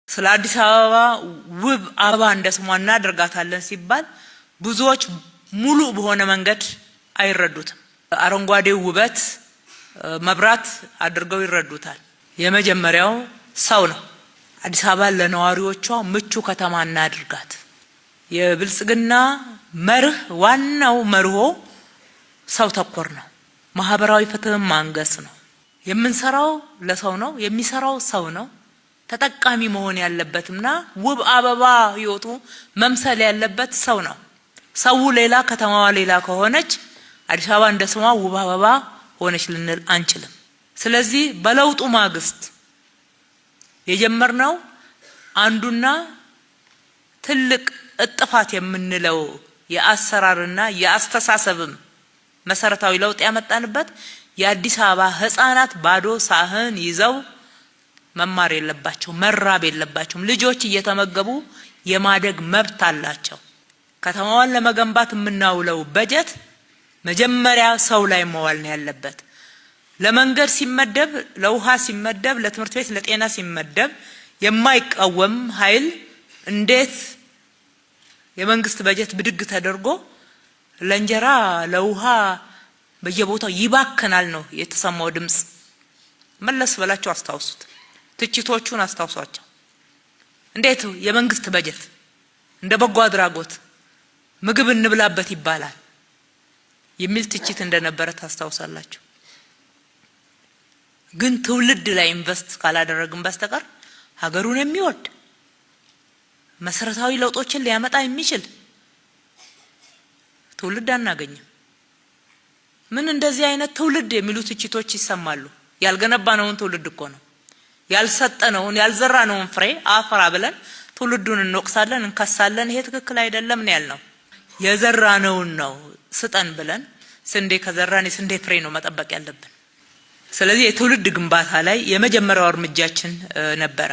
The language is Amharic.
ስለ አዲስ አበባ ውብ አበባ እንደስሟ እናደርጋታለን ሲባል ብዙዎች ሙሉ በሆነ መንገድ አይረዱትም። አረንጓዴው ውበት መብራት አድርገው ይረዱታል። የመጀመሪያው ሰው ነው። አዲስ አበባ ለነዋሪዎቿ ምቹ ከተማ እናድርጋት። የብልጽግና መርህ ዋናው መርሆ ሰው ተኮር ነው። ማህበራዊ ፍትህን ማንገስ ነው። የምንሰራው ለሰው ነው፣ የሚሰራው ሰው ነው። ተጠቃሚ መሆን ያለበትና ውብ አበባ ህይወቱ መምሰል ያለበት ሰው ነው። ሰው ሌላ ከተማዋ ሌላ ከሆነች አዲስ አበባ እንደ ስሟ ውብ አበባ ሆነች ልንል አንችልም። ስለዚህ በለውጡ ማግስት የጀመርነው አንዱና ትልቅ እጥፋት የምንለው የአሰራርና የአስተሳሰብም መሰረታዊ ለውጥ ያመጣንበት የአዲስ አበባ ህፃናት ባዶ ሳህን ይዘው መማር የለባቸው፣ መራብ የለባቸው። ልጆች እየተመገቡ የማደግ መብት አላቸው። ከተማዋን ለመገንባት የምናውለው በጀት መጀመሪያ ሰው ላይ መዋል ነው ያለበት። ለመንገድ ሲመደብ፣ ለውሃ ሲመደብ፣ ለትምህርት ቤት ለጤና ሲመደብ የማይቃወም ኃይል እንዴት የመንግስት በጀት ብድግ ተደርጎ ለእንጀራ ለውሃ በየቦታው ይባከናል ነው የተሰማው ድምጽ። መለስ በላቸው አስታውሱት። ትችቶቹን አስታውሷቸው። እንዴት የመንግስት በጀት እንደ በጎ አድራጎት ምግብ እንብላበት ይባላል የሚል ትችት እንደነበረ ታስታውሳላችሁ። ግን ትውልድ ላይ ኢንቨስት ካላደረግን በስተቀር ሀገሩን የሚወድ መሰረታዊ ለውጦችን ሊያመጣ የሚችል ትውልድ አናገኝም። ምን እንደዚህ አይነት ትውልድ የሚሉ ትችቶች ይሰማሉ። ያልገነባነውን ትውልድ እኮ ነው። ያልሰጠነውን ያልዘራነውን ፍሬ አፈራ ብለን ትውልዱን እንወቅሳለን፣ እንከሳለን። ይሄ ትክክል አይደለም ነው ያልነው። የዘራነውን ነው ስጠን ብለን ስንዴ ከዘራን የስንዴ ፍሬ ነው መጠበቅ ያለብን። ስለዚህ የትውልድ ግንባታ ላይ የመጀመሪያው እርምጃችን ነበረ።